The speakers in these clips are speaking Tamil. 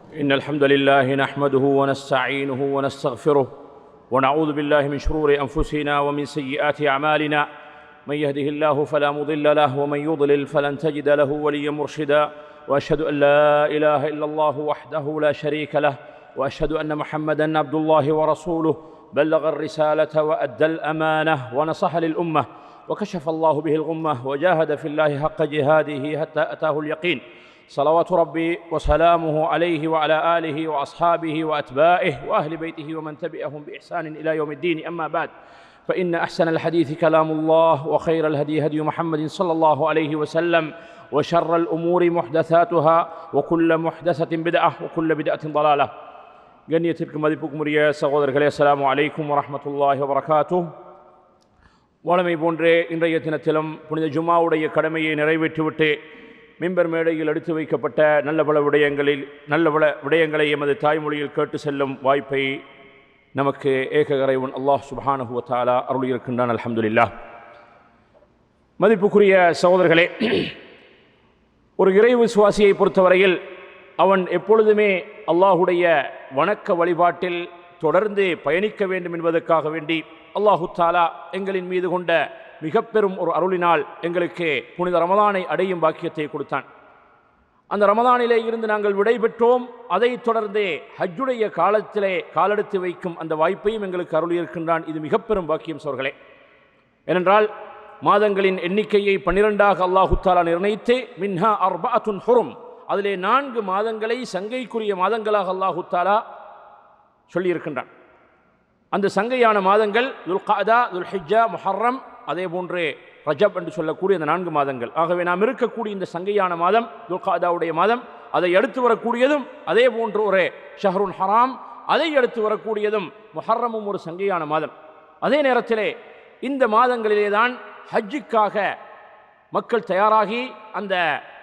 إن الحمد لله نحمده ونستعينه ونستغفره ونعوذ بالله من شرور أنفسنا ومن سيئات أعمالنا. من يهده الله فلا مضل له ومن يضلل فلن تجد له وليا مرشدا. وأشهد أن لا إله إلا الله وحده لا شريك له وأشهد أن محمدًا عبد الله ورسوله بلغ الرسالة وأدى الأمانة ونصح للأمة وكشف الله به الغمة وجاهد في الله حق جهاده حتى أتاه اليقين. صلوات ربي وسلامه عليه وعلى آله وأصحابه وأتباعه وأهل بيته ومن تبعهم بإحسان إلى يوم الدين. أما بعد، فإن أحسن الحديث كلام الله وخير الهدي هدي محمد صلى الله عليه وسلم وشر الأمور محدثاتها وكل محدثة بدعة وكل بدعة ضلالة. கண்ணியத்திற்கு மதிப்புக்குரிய சகோதரர்களே, அஸ்ஸலாமு அலைக்கும் வரஹ்மத்துல்லாஹி வபரகாத்துஹ். வழமை போன்றே இன்றைய தினத்திலும் புனித ஜும்மாவுடைய கடமையை நிறைவேற்றிவிட்டு மிம்பர் மேடையில் எடுத்து வைக்கப்பட்ட நல்ல பல விடயங்களை எமது தாய்மொழியில் கேட்டு செல்லும் வாய்ப்பை நமக்கு ஏக இறைவன் அல்லாஹ் சுப்ஹானஹு வ தஆலா அருளியிருக்கின்றான். அல்ஹம்துலில்லாஹ். மதிப்புக்குரிய சகோதரர்களே, ஒரு இறை விசுவாசியை பொறுத்தவரையில் அவன் எப்பொழுதுமே அல்லாஹுடைய வணக்க வழிபாட்டில் தொடர்ந்து பயணிக்க வேண்டும் என்பதற்காக வேண்டி அல்லாஹு தஆலா எங்களின் மீது கொண்ட மிக பெரும் ஒரு அருளினால் எங்களுக்கு புனித ரமலானை அடையும் பாக்கியத்தை கொடுத்தான். அந்த ரமலானிலே இருந்து நாங்கள் விடைபெற்றோம். அதை தொடர்ந்து ஹஜ்ஜுடைய காலத்திலே காலெடுத்து வைக்கும் அந்த வாய்ப்பையும் எங்களுக்கு அருளியிருக்கின்றான். இது மிக பெரும் பாக்கியம் சோர்களே. ஏனென்றால் மாதங்களின் எண்ணிக்கையை 12ஆக அல்லாஹு தஆலா நிர்ணயித்து மின்ஹா அர்பஅத்துன் ஹுரும், அதிலே 4 மாதங்களை சங்கைக்குரிய மாதங்களாக அல்லாஹு தஆலா சொல்லியிருக்கின்றான். அந்த சங்கையான மாதங்கள் துல்காதா, துல்ஹிஜ்ஜா, முஹர்ரம், அதே போன்று ரஜப் என்று சொல்லக்கூடிய இந்த 4 மாதங்கள். ஆகவே நாம் இருக்கக்கூடிய இந்த சங்கையான மாதம் துல்காதாவுடைய மாதம், அதை அடுத்து வரக்கூடியதும் அதே போன்று ஒரு ஷஹ்ருன் ஹராம், அதை அடுத்து வரக்கூடியதும் முஹர்ரமும் ஒரு சங்கையான மாதம். அதே நேரத்திலே இந்த மாதங்களிலே தான் ஹஜ்ஜுக்காக மக்கள் தயாராகி அந்த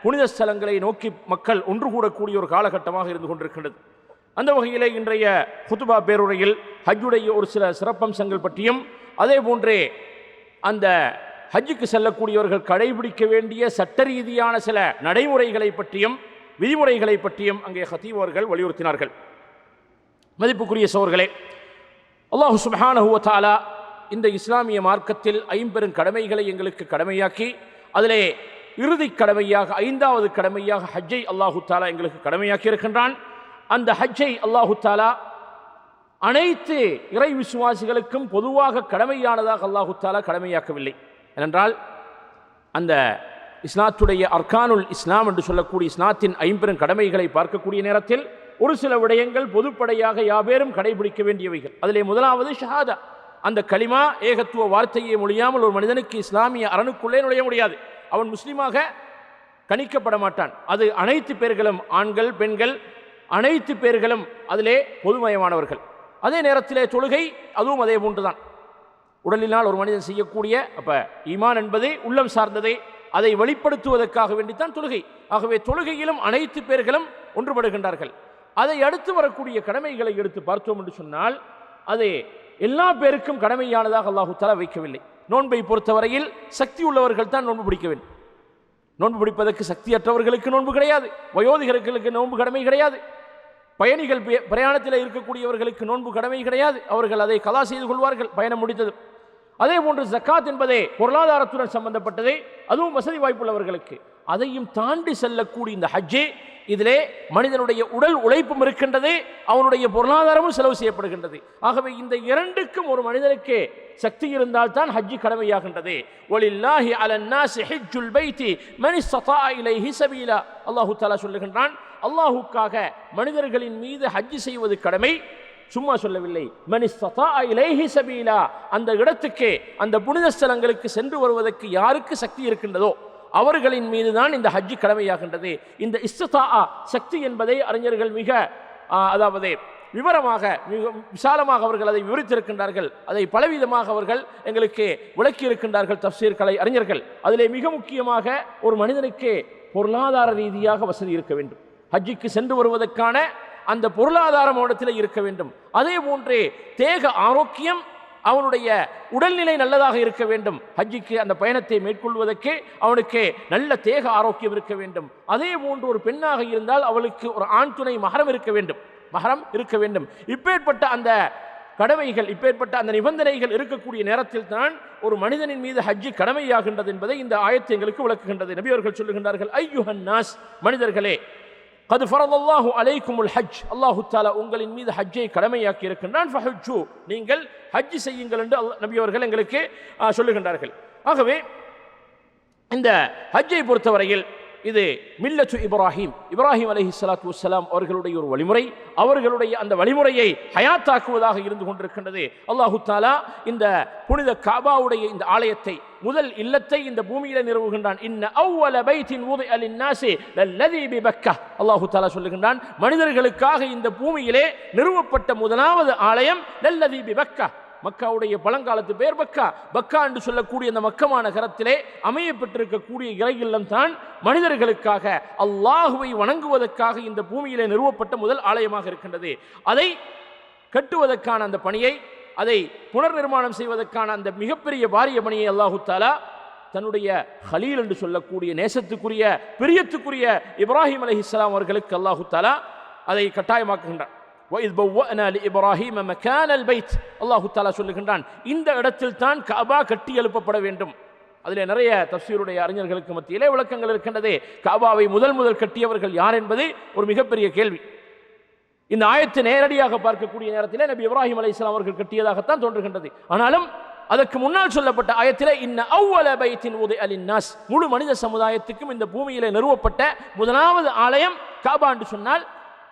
புனித ஸ்தலங்களை நோக்கி மக்கள் ஒன்று கூடக்கூடிய ஒரு காலகட்டமாக இருந்து கொண்டிருக்கின்றது. அந்த வகையிலே இன்றைய குத்துபா பேருரையில் ஹஜ்ஜுடைய ஒரு சில சிறப்பம்சங்கள் பற்றியும் அதே போன்றே அந்த ஹஜ்ஜுக்கு செல்லக்கூடியவர்கள் கடைபிடிக்க வேண்டிய சட்ட ரீதியான சில நடைமுறைகளை பற்றியும் விதிமுறைகளை பற்றியும் அங்கே ஹதீப் அவர்கள் வலியுறுத்தினார்கள். மதிப்புக்குரிய சகோதரர்களே, அல்லாஹ் சுப்ஹானஹு வ தஆலா இந்த இஸ்லாமிய மார்க்கத்தில் 50 கடமைகளை எங்களுக்கு கடமையாக்கி அதிலே இறுதி கடமையாக 5வது கடமையாக ஹஜ்ஜை அல்லாஹு தஆலா எங்களுக்கு கடமையாக்கி இருக்கின்றான். அந்த ஹஜ்ஜை அல்லாஹு தஆலா அனைத்து இறை விசுவாசிகளுக்கும் பொதுவாக கடமையானதாக அல்லாஹு தஆலா கடமையாக்கவில்லை. ஏனென்றால் அந்த இஸ்லாத்துடைய அர்கானுல் இஸ்லாம் என்று சொல்லக்கூடிய இஸ்லாத்தின் 50 கடமைகளை பார்க்கக்கூடிய நேரத்தில் ஒரு சில விடயங்கள் பொதுப்படையாக யாபேரும் கடைபிடிக்க வேண்டியவைகள். அதிலே முதலாவது ஷஹாதா, அந்த கலிமா ஏகத்துவ வார்த்தையை மொழியாமல் ஒரு மனிதனுக்கு இஸ்லாமிய அரணுக்குள்ளே நுழைய முடியாது. அவன் முஸ்லீமாக கணிக்கப்பட மாட்டான். அது அனைத்து பேர்களும், ஆண்கள் பெண்கள் அனைத்து பேர்களும் அதிலே பொதுமயமானவர்கள். அதே நேரத்திலே தொழுகை, அதுவும் அதே போன்றுதான். உடலினால் ஒரு மனிதன் செய்யக்கூடிய ஈமான் என்பது உள்ளம் சார்ந்ததை, அதை வெளிப்படுத்துவதற்காக வேண்டித்தான் தொழுகை. ஆகவே தொழுகையிலும் அனைத்து பேர்களும் ஒன்றுபடுகின்றார்கள். அதை அடுத்து வரக்கூடிய கடமைகளை எடுத்து பார்த்தோம் என்று சொன்னால் அது எல்லா பேருக்கும் கடமையானதாக அல்லாஹு தஆலா வைக்கவில்லை. நோன்பை பொறுத்தவரையில் சக்தி உள்ளவர்கள் தான் நோன்பு பிடிக்க வேண்டும். நோன்பு பிடிப்பதற்கு சக்தியற்றவர்களுக்கு நோன்பு கிடையாது. வயோதிகர்களுக்கு நோன்பு கடமை கிடையாது. பயணிகள் பிரயாணத்தில் இருக்கக்கூடியவர்களுக்கு நோன்பு கடமை கிடையாது. அவர்கள் அதை கலா செய்து கொள்வார்கள் பயணம் முடித்தது. அதே போன்று ஜக்காத் என்பதே பொருளாதாரத்துடன் சம்பந்தப்பட்டதே, அதுவும் வசதி வாய்ப்புள்ளவர்களுக்கு. அதையும் தாண்டி செல்லக்கூடிய இந்த ஹஜ்ஜே, இதிலே மனிதனுடைய உடல் உழைப்பும் இருக்கின்றது, அவனுடைய பொருளாதாரமும் செலவு செய்யப்படுகின்றது. ஆகவே இந்த இரண்டுக்கும் ஒரு மனிதனுக்கு சக்தி இருந்தால் தான் ஹஜ்ஜி கடமையாகின்றது. வலில்லாஹி அலன்னாஸி ஹஜ்ஜுல் பைத்தி மன் இஸ்ததா இலைஹி சபீலா. அல்லாஹு தஆலா சொல்லுகின்றான், அல்லாஹுக்காக மனிதர்களின் மீது ஹஜ்ஜி செய்வது கடமை. சும்மா சொல்லவில்லை, மன் இஸ்ததா இலைஹி சபீலா, அந்த இடத்துக்கு, அந்த புனித ஸ்தலங்களுக்கு சென்று வருவதற்கு யாருக்கு சக்தி இருக்கின்றதோ அவர்களின் மீது தான் இந்த ஹஜ்ஜி கடமையாகின்றது. இந்த இஸ்திதா சக்தி என்பதை அறிஞர்கள் மிக விவரமாக, மிக விசாலமாக அவர்கள் அதை விவரித்திருக்கின்றார்கள். அதை பலவிதமாக அவர்கள் எங்களுக்கு விளக்கி இருக்கின்றார்கள் தஃப்சீர் கலை அறிஞர்கள். அதிலே மிக முக்கியமாக ஒரு மனிதனுக்கு பொருளாதார ரீதியாக வசதி இருக்க வேண்டும். ஹஜ்ஜிக்கு சென்று வருவதற்கான அந்த பொருளாதாரம் இடத்தில் இருக்க வேண்டும். அதே போன்றே தேக ஆரோக்கியம், அவனுடைய உடல்நிலை நல்லதாக இருக்க வேண்டும். ஹஜ்ஜிக்கு அந்த பயணத்தை மேற்கொள்வதற்கு அவனுக்கு நல்ல தேக ஆரோக்கியம் இருக்க வேண்டும். அதே போன்று ஒரு பெண்ணாக இருந்தால் அவளுக்கு ஒரு ஆண் துணை மஹரம் இருக்க வேண்டும். இப்பேற்பட்ட அந்த கடமைகள், இப்பேற்பட்ட அந்த நிபந்தனைகள் இருக்கக்கூடிய நேரத்தில் தான் ஒரு மனிதனின் மீது ஹஜ்ஜி கடமையாகின்றது என்பதை இந்த ஆயத்து எங்களுக்கு விளக்குகின்றது. நபி அவர்கள் சொல்லுகின்றார்கள், ஐயுஹன் நாஸ், மனிதர்களே, கது ஃபரதல்லாஹு அலைக்குமுல் ஹஜ், அல்லாஹு தஆலா உங்களின் மீது ஹஜ்ஜை கடமையாக்கி இருக்கின்றான், ஃபஹஜ்ஜு, நீங்கள் ஹஜ் செய்யுங்கள் என்று நபி அவர்கள் எங்களுக்கு சொல்லுகின்றார்கள். ஆகவே இந்த ஹஜ்ஜை பொறுத்தவரையில் இது மில்லத்து இப்ராஹிம் அலைஹிஸ்ஸலாத்து வஸ்ஸலாம் அவர்களுடைய ஒரு வழிமுறை. அவர்களுடைய அந்த வழிமுறையை ஹயாத்தாக்குவதாக இருந்து கொண்டிருக்கின்றது. அல்லாஹு தஆலா இந்த புனித காபாவுடைய இந்த ஆலயத்தை, முதல் இல்லத்தை இந்த பூமியில நிறுவுகின்றான். இன்ன அவ்வல பைத்தின் வுதிஅ லின்னாஸி லல்லதி பிபக்கா, அல்லாஹு தஆலா சொல்லுகின்றான், மனிதர்களுக்காக இந்த பூமியிலே நிறுவப்பட்ட முதலாவது ஆலயம் லல்லதி பிபக்கா, மக்காவுடைய பழங்காலத்து பெயர் பக்கா என்று சொல்லக்கூடிய அந்த மக்கமா நகரத்திலே அமைய பெற்றிருக்கக்கூடிய இறை இல்லம் தான் மனிதர்களுக்காக, அல்லாஹுவை வணங்குவதற்காக இந்த பூமியிலே நிறுவப்பட்ட முதல் ஆலயமாக இருக்கின்றது. அதை கட்டுவதற்கான அந்த பணியை, அதை புனர் நிர்மாணம் செய்வதற்கான அந்த மிகப்பெரிய பாரிய பணியை அல்லாஹு தஆலா தன்னுடைய ஹலீல் என்று சொல்லக்கூடிய நேசத்துக்குரிய பிரியத்துக்குரிய இப்ராஹிம் அலைஹிஸ்ஸலாம் அவர்களுக்கு அல்லாஹு தஆலா அதை கட்டாயமாக்குகின்றான். அல்லாஹு தஆலா சொல்லுகின்றான், இந்த இடத்தில் தான் கஅபா கட்டி எழுப்பப்பட வேண்டும். அதில் நிறைய தஃசீருடைய அறிஞர்களுக்கு மத்தியிலே விளக்கங்கள் இருக்கின்றது. கஅபாவை முதல் கட்டியவர்கள் யார் என்பது ஒரு மிகப்பெரிய கேள்வி. இந்த ஆயத்தை நேரடியாக பார்க்கக்கூடிய நேரத்தில் நபி இப்ராஹிம் அலைஹிஸ்ஸலாம் அவர்கள் கட்டியதாகத்தான் தோன்றுகின்றது. ஆனாலும் அதற்கு முன்னால் சொல்லப்பட்ட ஆயத்தில் இன்ன அவ்வல பைத்தின் வுதிஅ லின்னாஸ், முழு மனித சமுதாயத்துக்கும் இந்த பூமியிலே நிறுவப்பட்ட முதலாவது ஆலயம் கஅபா என்று சொன்னால்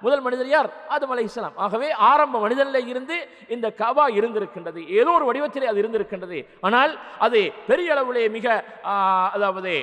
முதல் மனிதர் யார்? ஆதம் அலைஹிஸ்ஸலாம். ஆகவே ஆரம்ப மனிதனில் இருந்து இந்த கஅபா இருந்திருக்கின்றது, ஏதோ ஒரு வடிவத்திலே அது இருந்திருக்கின்றது. ஆனால் அது பெரிய அளவிலே மிக அதாவது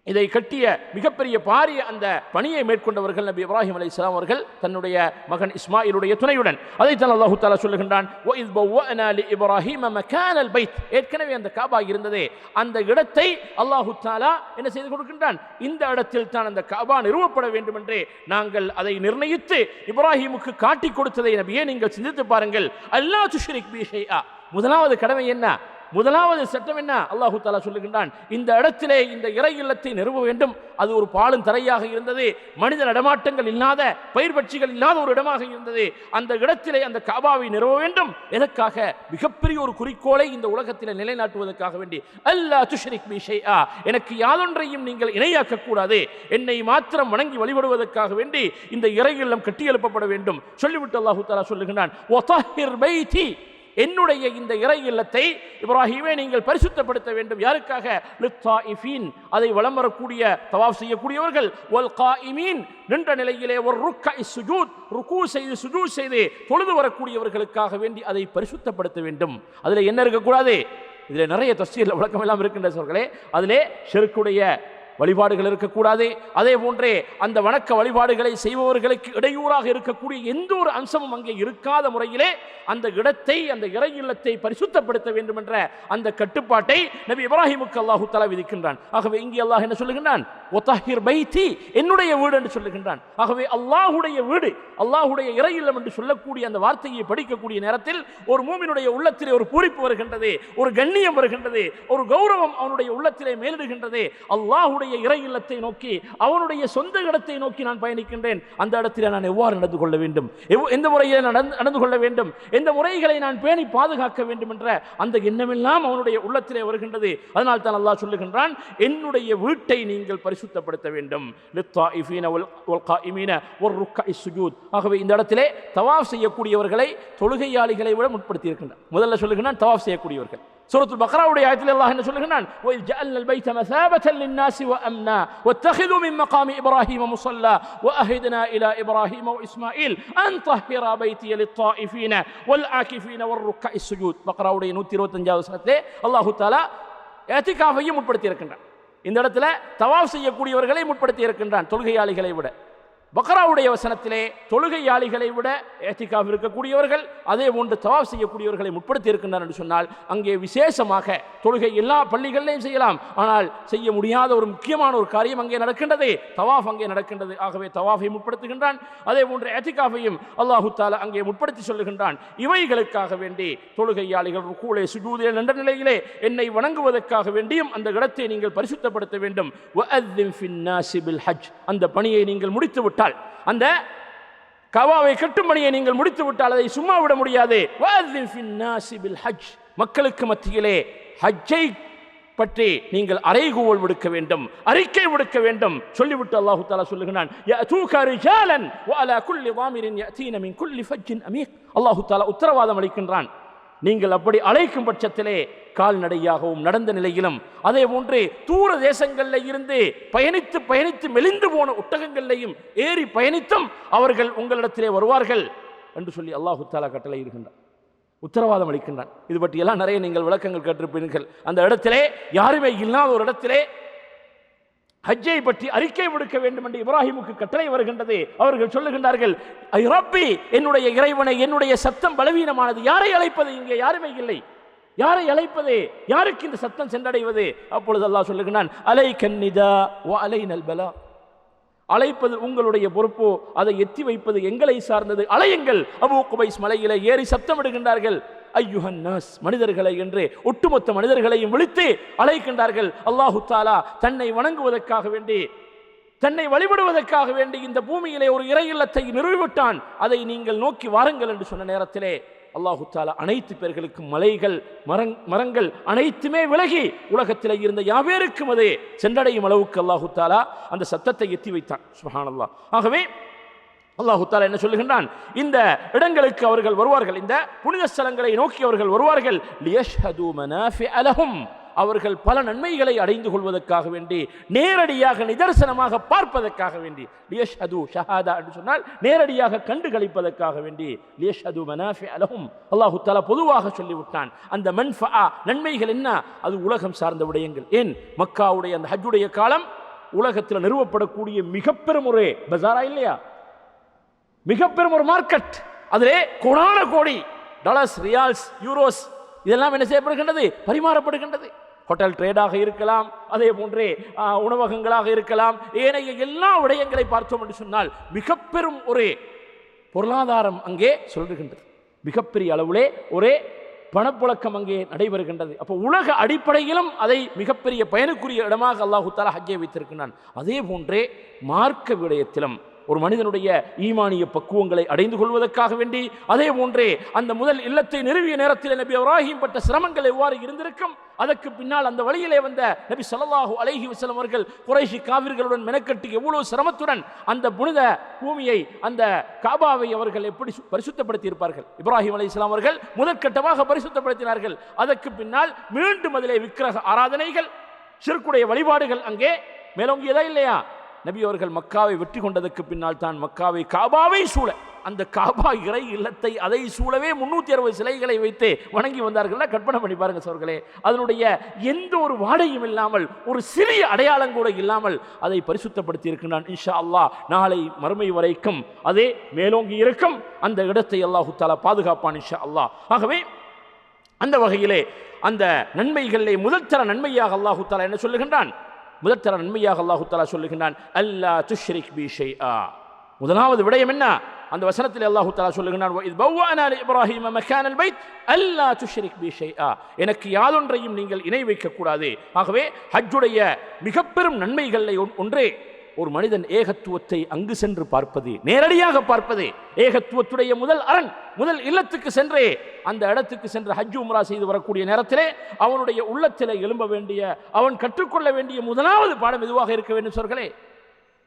இதை கட்டிய மிகப்பெரிய பாரிய அந்த பணியை மேற்கொண்டவர்கள் நபி இப்ராஹிம் அலைஹிஸ்ஸலாம் அவர்கள் தன்னுடைய மகன் இஸ்மாயிலுடைய துணையுடன். அதைத்தான் அல்லாஹு தஆலா சொல்லுகின்றான், வஇஸ் பவ்வஅனா லிஇப்ராஹீம மகானல் பைத், ஏற்கனவே அந்த கஅபா இருந்ததே அந்த இடத்தை அல்லாஹு தஆலா என்ன செய்து கொடுக்கின்றான், இந்த இடத்தில் தான் அந்த கஅபா நிறுவப்பட வேண்டும் என்று நாங்கள் அதை நிர்ணயித்து இப்ராஹிமுக்கு காட்டி கொடுத்ததை நபியே நீங்கள் சிந்தித்து பாருங்கள். அல்லா துஷ்ரிக் பி ஷைஆ, முதலாவது கடமை என்ன, முதலாவது சட்டம் என்ன? அல்லாஹு தஆலா சொல்லுகின்றான், இந்த இடத்திலே இந்த இறை இல்லத்தை நிறுவ வேண்டும். அது ஒரு பாலும் தரையாக இருந்தது, மனித நடமாட்டங்கள் இல்லாத, பயிர் பட்சிகள் இல்லாத ஒரு இடமாக இருந்தது. அந்த இடத்திலே அந்த கஅபாவை நிறுவ வேண்டும். எதற்காக? மிகப்பெரிய ஒரு குறிக்கோளை இந்த உலகத்திலே நிலைநாட்டுவதற்காக வேண்டி. அல்லா துஷ்ரிக் பி ஷைஆ, எனக்கு யாதொன்றையும் நீங்கள் இணையாக்க கூடாது, என்னை மாத்திரம் வணங்கி வழிபடுவதற்காக வேண்டி இந்த இறை இல்லம் கட்டியெழுப்பப்பட வேண்டும். சொல்லிவிட்டு அல்லாஹு தஆலா சொல்லுகின்றான், வதஹிர் பைத்தி, என்னுடைய இந்த இறை இல்லத்தை இப்ராஹீமே நீங்கள் பரிசுத்தப்படுத்த வேண்டும். யாருக்காக? லித்தாயிஃபீன், அதை வலம் வரக்கூடிய தவாஃப் செய்யக்கூடியவர்கள், வல் காயிமீன், நின்ற நிலையிலே ஒரு ருக்கஇ சுஜூத், ருக்கு செய்து சுஜூத் செய்து தொழுது வரக்கூடியவர்களுக்காக வேண்டி அதை பரிசுத்தப்படுத்த வேண்டும். அதில் என்ன இருக்கக்கூடாது? இதில் நிறைய தஃசீர் விளக்கம் எல்லாம் இருக்கின்ற சொல்களே. அதிலே ஷிர்க்குடைய வழிபாடுகள் இருக்கக்கூடாது. அதே போன்றே அந்த வணக்க வழிபாடுகளை செய்பவர்களுக்கு இடையூறாக இருக்கக்கூடிய எந்த ஒரு அம்சமும் அங்கே இருக்காத முறையிலே அந்த இடத்தை, அந்த இறை இல்லத்தை பரிசுத்தப்படுத்த வேண்டும் என்ற அந்த கட்டுப்பாட்டை நபி இப்ராஹிமுக்கு அல்லாஹு தஆலா விதிக்கின்றான். ஆகவே இங்கே அல்லாஹ் என்ன சொல்லுகின்றான்? வதஹிர் பைத்தி, என்னுடைய வீடு என்று சொல்லுகின்றான். ஆகவே அல்லாஹுடைய வீடு, அல்லாஹுடைய இறை இல்லம் என்று சொல்லக்கூடிய அந்த வார்த்தையை படிக்கக்கூடிய நேரத்தில் ஒரு மூமினுடைய உள்ளத்திலே ஒரு பூரிப்பு வருகின்றது, ஒரு கண்ணியம் வருகின்றது, ஒரு கௌரவம் அவனுடைய உள்ளத்திலே மேலிடுகின்றது. அல்லாஹுடைய இறை இல்லத்தை நோக்கி, அவனுடைய சொந்த இடத்தை நோக்கி நான் பயணிக்கின்றேன். அந்த இடத்தில் நான் எவ்வாறு நடந்து கொள்ள வேண்டும், எந்த முறையில் நடந்து கொள்ள வேண்டும், எந்த முறைகளை நான் பேணி பாதுகாக்க வேண்டும் என்ற அந்த எண்ணமெல்லாம் அவனுடைய உள்ளத்திலே வருகின்றது. அதனால் தான் அல்லாஹ் சொல்லுகின்றான், என்னுடைய வீட்டை நீங்கள் பரிசுத்தப்படுத்த வேண்டும். லித்தாயிஃபீன வல் காயிமீன வல் ருக்கஇ சுஜூத். ஆகவே இந்த இடத்திலே தவாஃப் செய்யக்கூடியவர்களை தொழுகையாளிகளை விட முற்படுத்தி இருக்கின்றான். முதல்ல சொல்லுகின்றான் தவாஃப் செய்யக்கூடியவர்கள். சூரத்துல் பக்ராவுடைய ஆயத்தில் அல்லாஹ் என்ன சொல்லுகிறான்? وَإِذْ جَعَلْنَا الْبَيْتَ مَثَابَةً لِلنَّاسِ وَأَمْنًا وَاتَّخِذُوا مِن مَّقَامِ إِبْرَاهِيمَ مُصَلًّى وَأَهِدْنَا إِلَى إِبْرَاهِيمَ وَإِسْمَاعِيلَ أَن طَهِّرَا بَيْتِيَ لِلطَّائِفِينَ وَالْعَاكِفِينَ وَالرُّكَّعِ السُّجُودِ. பக்ராவுடைய 125வது வசனத்திலே அல்லாஹ் தஆலா இஅ்திகாஃபையும் முற்படுத்தி இருக்கின்றான். இந்த இடத்துல தவாஃப் செய்யக்கூடியவர்களை முற்படுத்தி இருக்கின்றான் தொழுகையாளிகளை விட. பக்ராவுடைய வசனத்திலே தொழுகையாளிகளை விட இஅ்திகாஃப் இருக்கக்கூடியவர்கள் அதே போன்று தவாஃப் செய்யக்கூடியவர்களை முற்படுத்தி இருக்கின்றார் என்று சொன்னால் அங்கே விசேஷமாக தொழுகை எல்லா பள்ளிகளிலையும் செய்யலாம். ஆனால் செய்ய முடியாத ஒரு முக்கியமான ஒரு காரியம் அங்கே நடக்கின்றது, தவாஃப் அங்கே நடக்கின்றது. ஆகவே தவாஃபை முற்படுத்துகின்றான். அதே போன்று இஅ்திகாஃபையும் அல்லாஹு தஆலா அங்கே முற்படுத்தி சொல்லுகின்றான். இவைகளுக்காக வேண்டி தொழுகையாளிகள் ருக்கூலே சுஜூதிலே நின்ற நிலையிலே என்னை வணங்குவதற்காக வேண்டியும் அந்த இடத்தை நீங்கள் பரிசுத்தப்படுத்த வேண்டும். வஅذின் ஃபின்னாஸி பில் ஹஜ், அந்த பணியை நீங்கள் முடித்து விட்டால், அந்த கஅபாவை கட்டும் பணியை நீங்கள் முடித்து விட்டால் அதை சும்மா விட முடியாது. வஅذின் ஃபின்னாஸி பில் ஹஜ், மக்களுக்கு மத்தியிலே ஹஜ்ஜை பற்றி நீங்கள் அறைகூவல் விடுக்க வேண்டும், அறிக்கை விடுக்க வேண்டும். சொல்லிவிட்டு அல்லாஹு தஆலா சொல்லுகிறான், யஅதூக ரிஜாலன் வஅலா குல்லி ضامرின் யஅதீன மின் குல்லி ஃபஜ்ஜின் அமீக். அல்லாஹு தஆலா உத்தரவாதம் அளிக்கின்றான், நீங்கள் அப்படி அழைக்கும் பட்சத்திலே கால்நடையாகவும் நடந்த நிலையிலும் அதே போன்று தூர தேசங்களில் இருந்து பயணித்து பயணித்து மெலிந்து போன ஒட்டகங்களையும் ஏறி பயணித்தும் அவர்கள் உங்களிடத்திலே வருவார்கள் என்று சொல்லி அல்லாஹு தஆலா கட்டளை இருக்கின்றான், உத்தரவாதம் அளிக்கின்றான். இது பற்றி எல்லாம் நிறைய நீங்கள் விளக்கங்கள் கேட்டிருப்பீர்கள். அந்த இடத்திலே யாருமே இல்லாத ஒரு இடத்திலே ஹஜ்ஜை பற்றி அறிக்கை விடுக்க வேண்டும் என்று இப்ராஹிமுக்கு கட்டளை வருகின்றது. அவர்கள் சொல்லுகின்றார்கள், ஐ ரப்பி, என்னுடைய இறைவனை, என்னுடைய சத்தம் பலவீனமானது, யாரை அழைப்பது? இங்கே யாருமே இல்லை, யாரை அழைப்பது? யாருக்கு இந்த சத்தம் சென்றடைவது? அப்பொழுது அல்லாஹ் சொல்லுகிறான், அலைக்கன் நிதா வ அலைனல் பலா, அழைப்பது உங்களுடைய பொறுப்போ, அதை எத்தி வைப்பது எங்களை சார்ந்தது. அலையுங்கள். அபூ குபைஸ் மலையிலே ஏறி சத்தமிடுகின்றார்கள், ஐயுஹன் நாஸ், மனிதர்களை என்று ஒட்டுமொத்த மனிதர்களையும் விழித்து அழைக்கின்றார்கள். அல்லாஹு தஆலா தன்னை வணங்குவதற்காக வேண்டி, தன்னை வழிபடுவதற்காக வேண்டி இந்த பூமியிலே ஒரு இறை இல்லத்தை நிறுவிவிட்டான், அதை நீங்கள் நோக்கி வாருங்கள் என்று சொன்ன நேரத்திலே அல்லாஹு தஆலா அனைத்து பேர்களுக்கும் மலைகள் மரங்கள் அனைத்துமே விலகி உலகத்தில் இருந்த யாவேருக்கும் அது சென்றடையும் அளவுக்கு அல்லாஹு தஆலா அந்த சத்தத்தை எத்தி வைத்தான். சுப்ஹானல்லாஹ். ஆகவே அல்லாஹு தஆலா என்ன சொல்லுகின்றான், இந்த இடங்களுக்கு அவர்கள் வருவார்கள், இந்த புனித ஸ்தலங்களை நோக்கி அவர்கள் வருவார்கள். லியஷ்ஹது மனாஃபிஅ லஹும், அவர்கள் பல நன்மைகளை அடைந்து கொள்வதற்காக வேண்டி, நேரடியாக நிதர்சனமாக பார்ப்பதற்காக வேண்டி. லியஷ்ஹது ஷஹாதா என்று சொன்னால் நேரடியாக கண்டு களிப்பதற்காக வேண்டி. லியஷ்ஹது மனாஃபிஅ லஹும், அல்லாஹு தஆலா பொதுவாக சொல்லிவிட்டான். அந்த மன்ஃபஅ, நன்மைகள் என்ன? அது உலகம் சார்ந்த விடயங்கள். ஏன் மக்காவுடைய அந்த ஹஜ்ஜுடைய காலம் உலகத்தில் நிறுவப்படக்கூடிய மிக பெரும் ஒரு பஜாரா இல்லையா, மிக பெரும் ஒரு மார்க்கெட். அதிலே கோடான கோடி டாலர்ஸ், ரியால்ஸ், யூரோஸ் இதெல்லாம் என்ன செய்யப்படுகின்றது? பரிமாறப்படுகின்றது. ஹோட்டல் ட்ரேடாக இருக்கலாம், அதே போன்றே உணவகங்களாக இருக்கலாம், ஏனைய எல்லா விடயங்களை பார்த்தோம் என்று சொன்னால் மிக பெரும் ஒரு பொருளாதாரம் அங்கே சொல்லுகின்றது. மிகப்பெரிய அளவிலே ஒரே பணப்புழக்கம் அங்கே நடைபெறுகின்றது. அப்போ உலக அடிப்படையிலும் அதை மிகப்பெரிய பயனுக்குரிய இடமாக அல்லாஹு தஆலா ஹஜ்ஜை வைத்திருக்கிறான். அதே போன்றே மார்க்க விடயத்திலும் ஒரு மனிதனுடைய ஈமானிய பக்குவங்களை அடைந்து கொள்வதற்காக வேண்டி, அதே போன்றே அந்த முதல் இல்லத்தை நிறுவிய நேரத்தில் நபி இப்ராஹிம் பட்ட சிரமங்கள் எவ்வாறு இருந்திருக்கும், அதற்கு பின்னால் அந்த வழியிலே வந்த நபி ஸல்லல்லாஹு அலைஹி வஸல்லம் அவர்கள் குறைஷி காவிர்களுடன் மெனக்கட்டி எவ்வளவு சிரமத்துடன் அந்த புனித பூமியை, அந்த காபாவை அவர்கள் எப்படி பரிசுத்தப்படுத்தி இருப்பார்கள். இப்ராஹிம் அலைஹிஸ்ஸலாம் அவர்கள் முதற்கட்டமாக பரிசுத்தப்படுத்தினார்கள். அதற்கு பின்னால் மீண்டும் அதிலே விக்கிரக ஆராதனைகள், ஷிர்க்குடைய வழிபாடுகள் அங்கே மேலோங்கியதா இல்லையா? நபி அவர்கள் மக்காவை வெற்றி கொண்டதற்கு பின்னால் தான் மக்காவை, காபாவை சூழ, அந்த காபா இறை இல்லத்தை அதை சூழவே 360 சிலைகளை வைத்து வணங்கி வந்தார்கள். கற்பனை பண்ணி பாருங்க சோர்களே, அதனுடைய எந்த ஒரு வாடையும் இல்லாமல், ஒரு சிறிய அடையாளம் கூட இல்லாமல் அதை பரிசுத்தப்படுத்தி இருக்கின்றான். இன்ஷா அல்லாஹ் நாளை மறுமை வரைக்கும் அதே மேலோங்கி இருக்கும். அந்த இடத்தை அல்லாஹு தஆலா பாதுகாப்பான் இன்ஷா அல்லாஹ். ஆகவே அந்த வகையிலே அந்த நன்மைகளிலே முதல் தர நன்மையாக அல்லாஹு தஆலா என்ன சொல்லுகின்றான்? முதற்தர நன்மையாக அல்லாஹு தஆலா சொல்லுகின்றான், அல்லா துஷ்ரிக் பி ஷைஆ. முதலாவது விடயம் என்ன? அந்த வசனத்தில் அல்லாஹு தஆலா சொல்லுகின்றான், வ இத் பவ்வஅனா லி இப்ராஹீம மக்கானல் பைத் அல்லா துஷ்ரிக் பி ஷைஆ, எனக்கு யாதொன்றையும் நீங்கள் இணை வைக்க கூடாது. ஆகவே ஹஜ்ஜுடைய மிக பெரும் நன்மைகளில் ஒன்றே ஒரு மனிதன் ஏகத்துவத்தை அங்கு சென்று பார்ப்பது, நேரடியாக பார்ப்பது. ஏகத்துவத்துடைய முதல் அரண், முதல் இல்லத்துக்கு சென்றே அந்த இடத்துக்கு சென்று ஹஜ் உம்ரா செய்து வரக்கூடிய நேரத்திலே அவனுடைய உள்ளத்திலே எழும்ப வேண்டிய, அவன் கற்றுக்கொள்ள வேண்டிய முதலாவது பாடம் எதுவாக இருக்க வேண்டும் சொல்களே?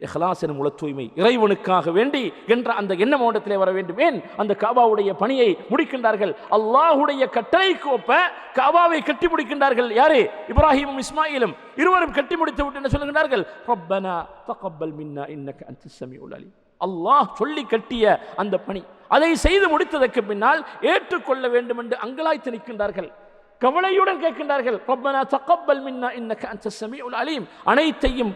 இஹ்லாஸ் எனும் உள தூய்மை, இறைவனுக்காக வேண்டி என்ற அந்த எண்ணம் அவனிடத்திலே வர வேண்டும். ஏன் அந்த காபாவுடைய பணியை முடிக்கின்றார்கள்? அல்லாஹுடைய கட்டளைக்கு ஒப்ப காபாவை கட்டி முடிக்கின்றார்கள். யாரு? இப்ராஹிமும் இஸ்மாயிலும் இருவரும் கட்டி முடித்து விட்டு என்ன சொல்லுகின்றார்கள்? ரப்பனா தகப்பல் மின்னா இன்னக அன்தஸ் ஸமீஉல் அலீம். அல்லாஹ் சொல்லி கட்டிய அந்த பணி, அதை செய்து முடித்ததற்கு பின்னால் ஏற்றுக்கொள்ள வேண்டும் என்று அங்கலாய்த்து நிற்கின்றார்கள். கவலையுடன் கேட்கின்றார்கள், ரப்பனா தகப்பல் மின்னா இன்னக அன்தஸ் ஸமீஉல் அலீம். அனைத்தையும்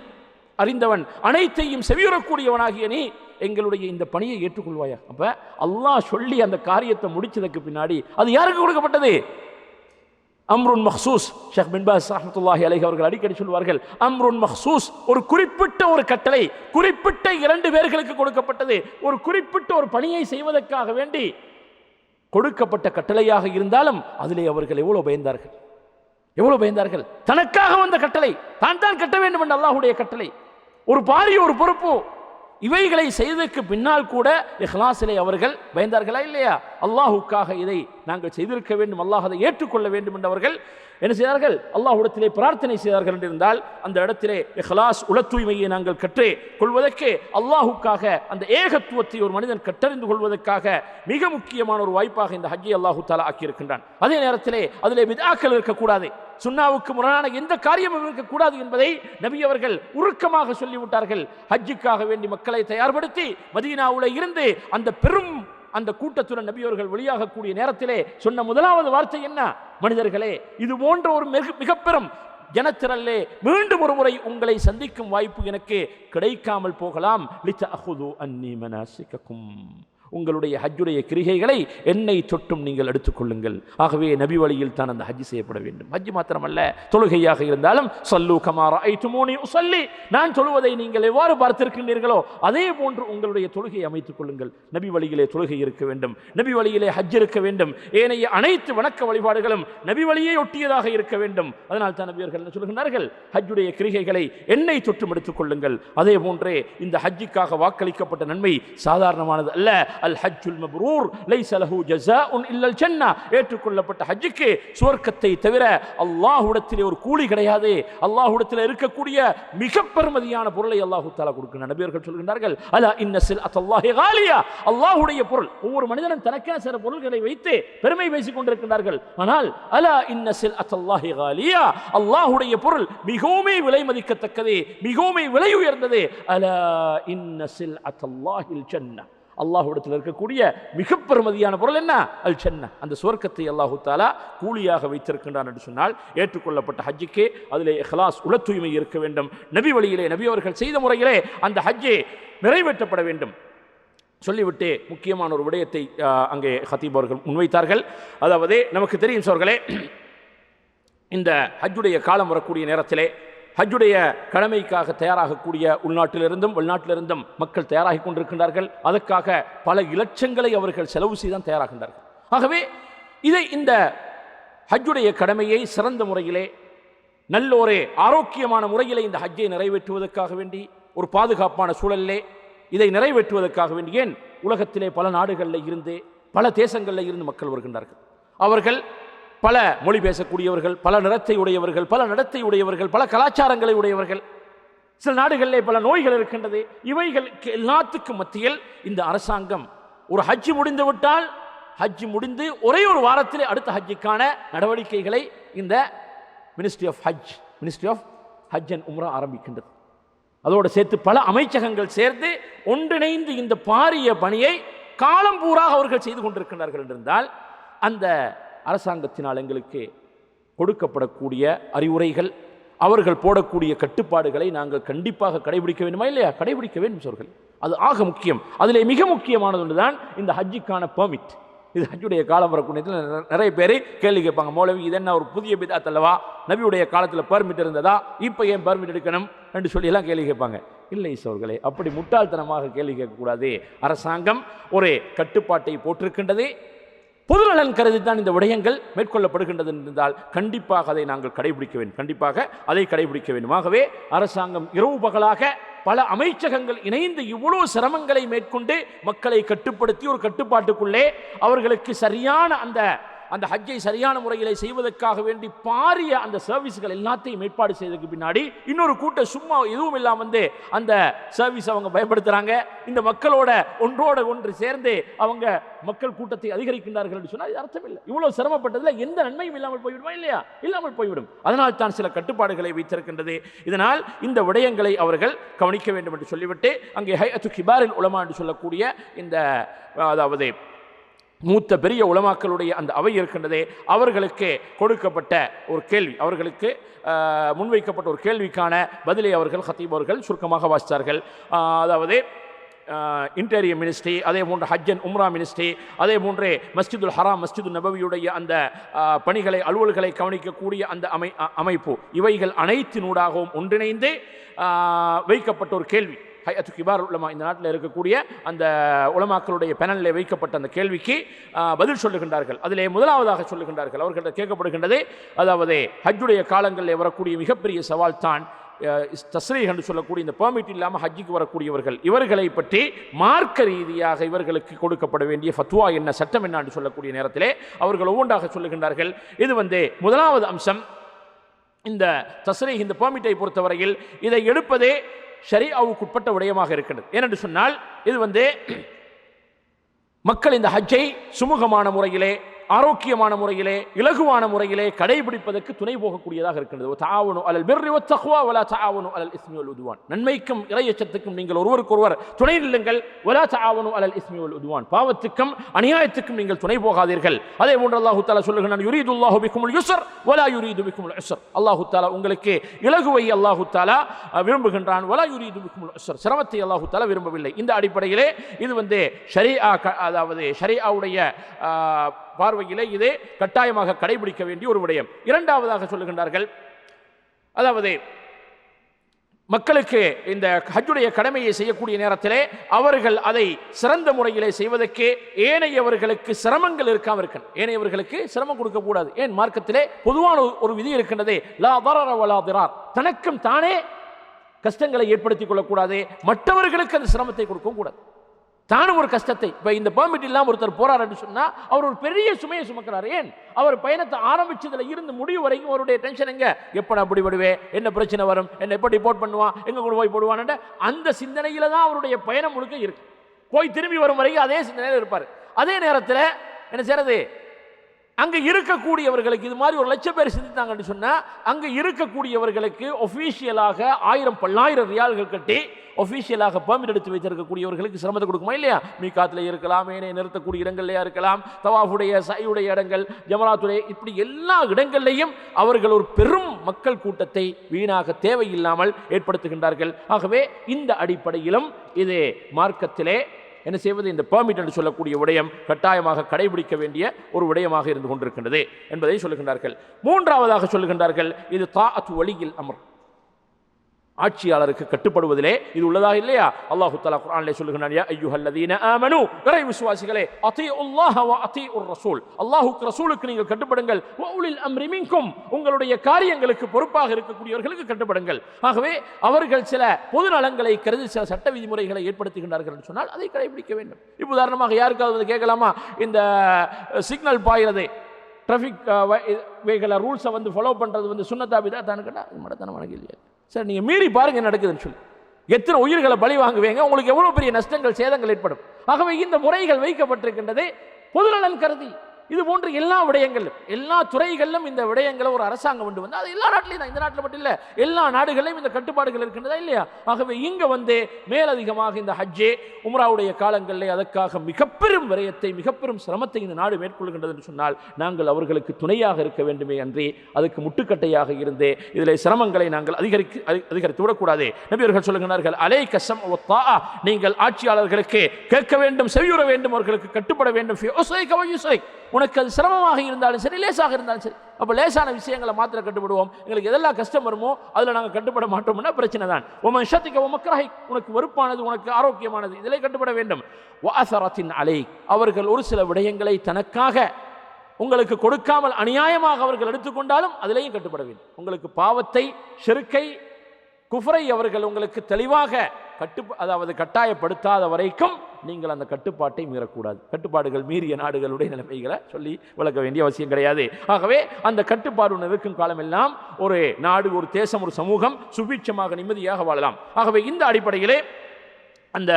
அறிந்தவன், அனைத்தையும் செவியுறக்கூடியவனாகிய நீ எங்களுடைய இந்த பணியை ஏற்றுக்கொள்வாயா? அப்ப அல்லாஹ் சொல்லி அந்த காரியத்தை முடிச்சதுக்கு பின்னாடி அது யாருக்கு கொடுக்கப்பட்டது? அம்ருன் மஹ்சூஸ். ஷேக் பின் பாஸ் ரஹ்மத்துல்லாஹி அலைஹி அவர்கள் அடிக்கடி சொல்வார்கள், அம்ருன் மஹ்சூஸ், ஒரு குறிப்பிட்ட ஒரு கட்டளை குறிப்பிட்ட 2 பேர்களுக்கு கொடுக்கப்பட்டது. ஒரு குறிப்பிட்ட ஒரு பணியை செய்வதற்காக வேண்டி கொடுக்கப்பட்ட கட்டளையாக இருந்தாலும் அதிலே அவர்கள் எவ்வளவு பயந்தார்கள். தனக்காக வந்த கட்டளை, தான் கட்ட வேண்டும் என்ற அல்லாஹ்வுடைய கட்டளை, ஒரு பாரிய ஒரு பொறுப்பு. இவைகளை செய்ததற்கு பின்னால் கூட இஹ்லாஸிலே அவர்கள் பயந்தார்களா இல்லையா? அல்லாஹுக்காக இதை நாங்கள் செய்திருக்க வேண்டும், அல்லாஹ் அதை ஏற்றுக்கொள்ள வேண்டும் என்று அவர்கள் என்ன செய்தார்கள்? அல்லாஹ்விடத்திலே பிரார்த்தனை செய்தார்கள் என்றிருந்தால் அந்த இடத்திலே இஹ்லாஸ், உள தூய்மையை நாங்கள் கற்றே கொள்வதற்கு, அல்லாஹுக்காக அந்த ஏகத்துவத்தை ஒரு மனிதன் கற்றறிந்து கொள்வதற்காக மிக முக்கியமான ஒரு வாய்ப்பாக இந்த ஹஜ்ஜை அல்லாஹு தஆலா ஆக்கியிருக்கின்றான். அதே நேரத்திலே அதிலே பித்ஆக்கள் இருக்கக்கூடாது, சுன்னாவுக்கு முரணான எந்த காரியமும் இருக்கக்கூடாது என்பதை நபி அவர்கள் உருக்கமாக சொல்லிவிட்டார்கள். ஹஜ்ஜுக்காக வேண்டி மக்களை தயார்படுத்தி மதீனாவுல இருந்து அந்த கூட்டத்துடன் நபி அவர்கள் வெளியாகக்கூடிய நேரத்திலே சொன்ன முதலாவது வார்த்தை என்ன? மனிதர்களே, இது போன்ற ஒரு மிக பெரும் ஜனத்திரல்லே மீண்டும் ஒரு முறை உங்களை சந்திக்கும் வாய்ப்பு எனக்கு கிடைக்காமல் போகலாம். லிதஅஹுது அன்னி மனாசிகக்கும், உங்களுடைய ஹஜ்ஜுடைய கிரிகைகளை என்னை தொட்டும் நீங்கள் எடுத்துக்கொள்ளுங்கள். ஆகவே நபி வழியில் தான் அந்த ஹஜ் செய்யப்பட வேண்டும். ஹஜ் மாத்திரமல்ல, தொழுகையாக இருந்தாலும் சல்லு கமா ரஅய்துமூனி உஸல்லி, நான் தொழுவதை நீங்கள் எவ்வாறு பார்த்திருக்கின்றீர்களோ அதே போன்று உங்களுடைய தொழுகையை அமைத்துக் கொள்ளுங்கள். நபி வழியிலே தொழுகை இருக்க வேண்டும், நபி வழியிலே ஹஜ் இருக்க வேண்டும், ஏனைய அனைத்து வணக்க வழிபாடுகளும் நபி வழியை ஒட்டியதாக இருக்க வேண்டும். அதனால் தான் நபியர்கள் என்ன சொல்கின்றார்கள்? ஹஜ்ஜுடைய கிரிகைகளை என்னை தொட்டும் எடுத்துக் கொள்ளுங்கள். அதே போன்றே இந்த ஹஜ்ஜுக்காக வாக்களிக்கப்பட்ட நன்மை சாதாரணமானது அல்ல. அல் ஹஜ்ஜுல் மப்ரூர் லைஸ லஹு ஜஸாஉன் இல்லல் ஜன்னah, ஏற்றுக்கொள்ளப்பட்ட ஹஜ்ஜுக்கு சுவர்க்கத்தை தவிர அல்லாஹ்விடத்திலே ஒரு கூலி கிடையாது. அல்லாஹ்விடத்திலே இருக்கக்கூடிய மிக பெருமதியான பொருளை அல்லாஹ் தஆலா கொடுக்கிறார். நபியர்கள் சொல்கின்றார்கள், அலா இன்ன சில்அத்தல்லாஹி காலியா, அல்லாஹ்வுடைய பொருள். ஒவ்வொரு மனிதனும் தனக்கென சில பொருள்களை வைத்து பெருமை பேசிக் கொண்டிருக்கிறார்கள். ஆனால் அலா இன்ன சில்அத்தல்லாஹி காலியா, அல்லாஹ்வுடைய பொருள் மிகவும் விலை மதிக்கத்தக்கது, மிகவும் விலை உயர்ந்தது. அலா இன்ன சில்அத்தல்லாஹில் ஜன்னah, அல்லாஹ்விடத்தில் இருக்கக்கூடிய மிக பெருமதியான பொருள் என்ன? அல் ஜன்னah, அந்த சுவர்க்கத்தை அல்லாஹு தஆலா கூலியாக வைத்திருக்கின்றான் என்று சொன்னால், ஏற்றுக்கொள்ளப்பட்ட ஹஜ்ஜுக்கு அதிலே இஹ்லாஸ், உள தூய்மை இருக்க வேண்டும். நபி வழியிலே நபி அவர்கள் செய்த முறையிலே அந்த ஹஜ்ஜே நிறைவேற்றப்பட வேண்டும். சொல்லிவிட்டு முக்கியமான ஒரு விடயத்தை அங்கே ஹத்தீப் அவர்கள் முன்வைத்தார்கள். அதாவது நமக்கு தெரியும் சோர்களே, இந்த ஹஜ்ஜுடைய காலம் வரக்கூடிய நேரத்திலே ஹஜ்ஜுடைய கடமைக்காக தயாராகக்கூடிய உள்நாட்டிலிருந்தும் வெளிநாட்டிலிருந்தும் மக்கள் தயாராகி கொண்டிருக்கின்றார்கள். அதற்காக பல இலட்சங்களை அவர்கள் செலவு செய்தான் தயாராகின்றார்கள். ஆகவே இந்த ஹஜ்ஜுடைய கடமையை சிறந்த முறையிலே, நல்ல ஒரு ஆரோக்கியமான முறையிலே இந்த ஹஜ்ஜை நிறைவேற்றுவதற்காக வேண்டி, ஒரு பாதுகாப்பான சூழலிலே இதை நிறைவேற்றுவதற்காக வேண்டி, ஏன் உலகத்திலே பல நாடுகளில் இருந்து, பல தேசங்களில் இருந்து மக்கள் வருகின்றார்கள். அவர்கள் பல மொழி பேசக்கூடியவர்கள், பல நிறத்தை உடையவர்கள், பல நடத்தை உடையவர்கள், பல கலாச்சாரங்களை உடையவர்கள். சில நாடுகளிலே பல நோய்கள் இருக்கின்றது. இவைகளுக்கு எல்லாத்துக்கும் மத்தியில் இந்த அரசாங்கம் ஒரு ஹஜ் முடிந்து விட்டால், ஹஜ் முடிந்து ஒரே ஒரு வாரத்திலே அடுத்த ஹஜ்ஜுக்கான நடவடிக்கைகளை இந்த மினிஸ்ட்ரி ஆஃப் ஹஜ் அண்ட் உம்ரா ஆரம்பிக்கின்றது. அதோடு சேர்த்து பல அமைச்சகங்கள் சேர்ந்து ஒன்றிணைந்து இந்த பாரிய பணியை காலம் பூராக அவர்கள் செய்து கொண்டிருக்கிறார்கள் என்றிருந்தால், அந்த அரசாங்கத்தினால் எங்களுக்கு கொடுக்கப்படக்கூடிய அறிவுரைகள், அவர்கள் போடக்கூடிய கட்டுப்பாடுகளை நாங்கள் கண்டிப்பாக கடைபிடிக்க வேண்டுமா இல்லையா? கடைபிடிக்க வேண்டும் சொல்கள், அது ஆக முக்கியம். அதிலே மிக முக்கியமானது ஒன்றுதான் இந்த ஹஜ்ஜுக்கான பெர்மிட். இது ஹஜ்ஜுடைய காலம் வரக்கூடியதில் நிறைய பேர் கேள்வி கேட்பாங்க, மௌலவி இது என்ன ஒரு புதிய பிதாத் அல்லவா, நபியுடைய காலத்தில் பெர்மிட் இருந்ததா, இப்போ ஏன் பெர்மிட் எடுக்கணும் என்று சொல்லி எல்லாம் கேள்வி கேட்பாங்க. இல்லை சோர்களே, அப்படி முட்டாள்தனமாக கேள்வி கேட்கக்கூடாது. அரசாங்கம் ஒரு கட்டுப்பாட்டை போட்டிருக்கின்றது, பொதுநலன் கருதித்தான் இந்த விடயங்கள் மேற்கொள்ளப்படுகின்றது என்றால் கண்டிப்பாக அதை நாங்கள் கடைபிடிக்க வேண்டும், கண்டிப்பாக அதை கடைபிடிக்க வேண்டும். ஆகவே அரசாங்கம் இரவு பகலாக பல அமைச்சகங்கள் இணைந்து இவ்வளவு சிரமங்களை மேற்கொண்டு மக்களை கட்டுப்படுத்தி ஒரு கட்டுப்பாட்டுக்குள்ளே அவர்களுக்கு சரியான அந்த ஹஜ்ஜை சரியான முறையிலே செய்வதற்காக வேண்டி பாரிய அந்த சர்வீஸ்கள் எல்லாத்தையும் ஏற்பாடு செய்ததுக்கு பின்னாடி இன்னொரு கூட்டம் சும்மா எதுவும் இல்லாம வந்து அந்த சர்வீஸ் அவங்க பயன்படுத்துறாங்க. இந்த மக்களோட ஒன்றோட ஒன்று சேர்ந்து அவங்க மக்கள் கூட்டத்தை அதிகரிக்கின்றார்கள் என்று சொன்னால் அர்த்தம் இல்லை. இவ்வளவு சிரமப்பட்டதுல எந்த நன்மையும் இல்லாமல் போய்விடுமா இல்லையா? இல்லாமல் போய்விடும். அதனால் தான் சில கட்டுப்பாடுகளை வைத்திருக்கின்றது. இதனால் இந்த விடயங்களை அவர்கள் கவனிக்க வேண்டும் என்று சொல்லிவிட்டு அங்கே ஹைஅத்து கிபாரில் உலமா என்று சொல்லக்கூடிய இந்த அதாவது மூத்த பெரிய உலமாக்களுடைய அந்த அவை இருக்கின்றதே, அவர்களுக்கு கொடுக்கப்பட்ட ஒரு கேள்வி, அவர்களுக்கு முன்வைக்கப்பட்ட ஒரு கேள்விக்கான பதிலை அவர்கள் ஹத்தீப் அவர்கள் சுருக்கமாக வாசித்தார்கள். அதாவது இன்டீரியர் மினிஸ்ட்ரி, அதே போன்ற ஹஜ் அண்ட் உம்ரா மினிஸ்ட்ரி, அதே போன்றே மஸ்ஜிதுல் ஹராம் மஸ்ஜிதுல் நபவியுடைய அந்த பணிகளை அலுவல்களை கவனிக்கக்கூடிய அந்த அமைப்பு, இவைகள் அனைத்தினூடாகவும் ஒன்றிணைந்து வைக்கப்பட்ட ஒரு கேள்வி. ஹைஅத்து கிபார் உலமா, இந்த நாட்டில் இருக்கக்கூடிய அந்த உலமாக்களுடைய பேனலில் வைக்கப்பட்ட அந்த கேள்விக்கு பதில் சொல்லுகின்றார்கள். அதிலே முதலாவதாக சொல்லுகின்றார்கள், அவர்களிடம் கேட்கப்படுகின்றது, அதாவது ஹஜ்ஜுடைய காலங்களில் வரக்கூடிய மிகப்பெரிய சவால் தான் தஸ்ரீஹ் என்று சொல்லக்கூடிய இந்த பெர்மிட் இல்லாமல் ஹஜ்ஜுக்கு வரக்கூடியவர்கள், இவர்களை பற்றி மார்க்க ரீதியாக இவர்களுக்கு கொடுக்கப்பட வேண்டிய ஃபத்வா என்ன, சட்டம் என்ன என்று சொல்லக்கூடிய நேரத்திலே அவர்கள் ஒவ்வொன்றாக சொல்லுகின்றார்கள். இது முதலாவது அம்சம். இந்த தஸ்ரீஹ், இந்த பெர்மிட்டை பொறுத்தவரையில் இதை எடுப்பதே ஷரீஅவுக்குட்பட்ட விடயமாக இருக்கின்றது. ஏனென்று சொன்னால் இது மக்கள் இந்த ஹஜ்ஜை சுமூகமான முறையிலே, ஆரோக்கியமான முறையிலே, இலகுவான முறையிலே கடைபிடிப்பதற்கு துணை போகக்கூடியதாக இருக்கின்றது. தஆவனு அலல் பிர்ரி வத்தக்வா வலா தஆவனு அலல் இஸ்மி வல் உத்வான். நன்மைக்கும் இறையச்சத்துக்கும் நீங்கள் ஒருவருக்கொருவர் துணை நில்லுங்கள். வலா தஆவனு அலல் இஸ்மி வல் உத்வான். பாவத்துக்கும் அநியாயத்துக்கும் நீங்கள் துணை போகாதீர்கள். அதே போன்று அல்லாஹ் தஆலா சொல்லுகிறான், யுரீதுல்லாஹு பிக்குமுல் யுஸ்ர் வலா யுரீது பிக்குமுல் உஸ்ர். அல்லாஹ் தஆலா உங்களுக்கு இலகுவை அல்லாஹ் தஆலா விரும்புகின்றான். வலா யுரீது பிக்குமுல் உஸ்ர், சிரமத்தை அல்லாஹ் தஆலா விரும்பவில்லை. இந்த அடிப்படையிலே இது ஷரீஆ, அதாவது ஷரீஆவுடைய பார்வையிலே இது கட்டாயமாக கடைபிடிக்க வேண்டிய ஒரு விடயம். இரண்டாவதாக சொல்லுகின்றார்கள், அதாவது மக்களுக்கு இந்த ஹஜ்ஜுடைய கடமையை செய்யக்கூடிய நேரத்திலே அவர்கள் அதை சிறந்த முறையிலே செய்வதற்கு ஏனையவர்களுக்கு சிரமங்கள் இருக்காமல் இருக்கணும். ஏனையவர்களுக்கு சிரமம் கொடுக்கக்கூடாது. ஏன் மார்க்கத்திலே பொதுவான ஒரு விதி இருக்கின்றதே, லா தரர வலா திரார். தனக்கும் தானே கஷ்டங்களை ஏற்படுத்திக் கொள்ளக்கூடாது, மற்றவர்களுக்கு அந்த சிரமத்தை கொடுக்கவும் கூடாது. தானும் ஒரு கஷ்டத்தை, இப்போ இந்த பெர்மிட் இல்லாமல் ஒருத்தர் போறார் என்று சொன்னால் அவர் ஒரு பெரிய சுமையை சுமக்கிறார். ஏன்? அவர் பயணத்தை ஆரம்பிச்சதுல இருந்து முடிவு வரைக்கும் அவருடைய டென்ஷன் எங்க, எப்போ நான் அப்படி விடுவேன், என்ன பிரச்சனை வரும், என்ன எப்படி ரிப்போர்ட் பண்ணுவான், எங்க கொண்டு போய் போடுவான், அந்த சிந்தனையில தான் அவருடைய பயணம் முழுக்க இருக்கு. போய் திரும்பி வரும் வரைக்கும் அதே சிந்தனையில் இருப்பார். அதே நேரத்தில் என்ன செய்யறது, அங்கே இருக்கக்கூடியவர்களுக்கு இது மாதிரி 1,00,000 பேர் சிந்தித்தாங்கன்னு சொன்னால் அங்கே இருக்கக்கூடியவர்களுக்கு ஒஃபீஷியலாக 1000 பல்லாயிரம் ரியால்கள் கட்டி ஒஃபீஷியலாக பெர்மிட் எடுத்து வைத்திருக்கக்கூடியவர்களுக்கு சிரமத்தை கொடுக்குமா இல்லையா? மீகாத்தில் இருக்கலாம், ஏனைய நிறுத்தக்கூடிய இடங்கள்லையா இருக்கலாம், தவாஃபுடைய சையுடைய இடங்கள், ஜமராத்துடைய, இப்படி எல்லா இடங்கள்லையும் அவர்கள் ஒரு பெரும் மக்கள் கூட்டத்தை வீணாக தேவையில்லாமல் ஏற்படுத்துகின்றார்கள். ஆகவே இந்த அடிப்படையிலும் இது மார்க்கத்திலே என்ன செய்வது, இந்த பெர்மிட் என்று சொல்லக்கூடிய விடயம் கட்டாயமாக கடைபிடிக்க வேண்டிய ஒரு விடயமாக இருந்து கொண்டிருக்கின்றது என்பதை சொல்லுகின்றார்கள். மூன்றாவதாக சொல்லுகின்றார்கள், இது தாஅத்து வலியில் அம்ர், ஆட்சியாளருக்கு கட்டுப்படுவதிலே இது உள்ளதாக இல்லையா? அல்லாஹு தஆலா குர்ஆனிலே சொல்லுகிறான், யா அய்யுஹல்லதீன ஆமனூ, இறை விசுவாசிகளே, அதீஉல்லாஹ வ அதீஉர் ரசூல், அல்லாஹ்வுக்கு ரசூலுக்கு நீங்கள் கட்டுப்படுங்கள், வ உலில் அம்ரி மின்கும், உங்களுடைய காரியங்களுக்கு பொறுப்பாக இருக்கக்கூடியவர்களுக்கு கட்டுப்படுங்கள். ஆகவே அவர்கள் சில பொது நலங்களை கருதி சில சட்ட விதிமுறைகளை ஏற்படுத்துகின்றார்கள் என்று சொன்னால் அதை கடைபிடிக்க வேண்டும். இப்போ உதாரணமாக யாருக்காவது கேட்கலாமா, இந்த சிக்னல் பாயிறது, டிராஃபிக் வெஹிக்கிள் ரூல்ஸை ஃபாலோ பண்ணுறது சுன்னத்தா பிதாத்தான்னு கேட்டால் அது மடத்தனம் வணக்கம் இல்லையா? சார் நீங்கள் மீறி பாருங்க என்ன நடக்குதுன்னு சொல்லி எத்தனை உயிர்களை பலி வாங்குவீங்க, உங்களுக்கு எவ்வளோ பெரிய நஷ்டங்கள் சேதங்கள் ஏற்படும். ஆகவே இந்த முறைகள் வைக்கப்பட்டிருக்கின்றது பொதுநலன் கருதி. இது போன்ற எல்லா விடயங்களிலும், எல்லா துறைகளிலும் இந்த விடயங்களை ஒரு அரசாங்கம் கொண்டு வந்து, அது எல்லா நாட்டிலையும் தான், இந்த நாட்டில் மட்டும் இல்லை, எல்லா நாடுகளிலும் இந்த கட்டுப்பாடுகள் இருக்கின்றதா இல்லையா? ஆகவே இங்கே மேலதிகமாக இந்த ஹஜ்ஜே உம்ராவுடைய காலங்களில் அதற்காக மிகப்பெரும் விரயத்தை, மிகப்பெரும் சிரமத்தை இந்த நாடு மேற்கொள்கின்றது என்று சொன்னால் நாங்கள் அவர்களுக்கு துணையாக இருக்க வேண்டுமே அன்றி அதுக்கு முட்டுக்கட்டையாக இருந்து இதில் சிரமங்களை நாங்கள் அதிகரித்து விடக்கூடாது. நபியர்கள் சொல்லுகிறார்கள், அலைக ஸம்உ வ த்ஆஅ, நீங்கள் ஆட்சியாளர்களுக்கு கேட்க வேண்டும், செவியுற வேண்டும், அவர்களுக்கு கட்டுப்பட வேண்டும். ஃபீ உஸ்ரிக வ யுஸ்ரிக், உனக்கு அது சிரமமாக இருந்தாலும் சரி, லேசாக இருந்தாலும் சரி. அப்போ லேசான விஷயங்களை மாத்திர கட்டுப்படுவோம், எங்களுக்கு எதெல்லாம் கஷ்டம் வருமோ அதில் நாங்கள் கட்டுப்பட மாட்டோம்னா பிரச்சனை தான். ஒமன் ஷத்திக ஒ மக்ரஹி, உனக்கு வெறுப்பானது, உனக்கு ஆரோக்கியமானது, இதிலே கட்டுப்பட வேண்டும். வஅஸரத்தின் அலை, அவர்கள் ஒரு சில விடயங்களை தனக்காக உங்களுக்கு கொடுக்காமல் அநியாயமாக அவர்கள் எடுத்துக்கொண்டாலும் அதிலேயும் கட்டுப்பட வேண்டும். உங்களுக்கு பாவத்தை, ஷிர்கை, குஃப்ரை அவர்கள் உங்களுக்கு தெளிவாக அதாவது கட்டாயப்படுத்தாத வரைக்கும் நீங்கள் அந்த கட்டுப்பாட்டை மீறக்கூடாது. கட்டுப்பாடுகள் மீறிய நாடுகளுடைய நிலைமைகளை சொல்லி விளக்க வேண்டிய அவசியம் கிடையாது. ஆகவே அந்த கட்டுப்பாடு இருக்கும் காலமெல்லாம் ஒரு நாடு, ஒரு தேசம், ஒரு சமூகம் சுபீட்சமாக நிம்மதியாக வாழலாம். ஆகவே இந்த அடிப்படையிலே அந்த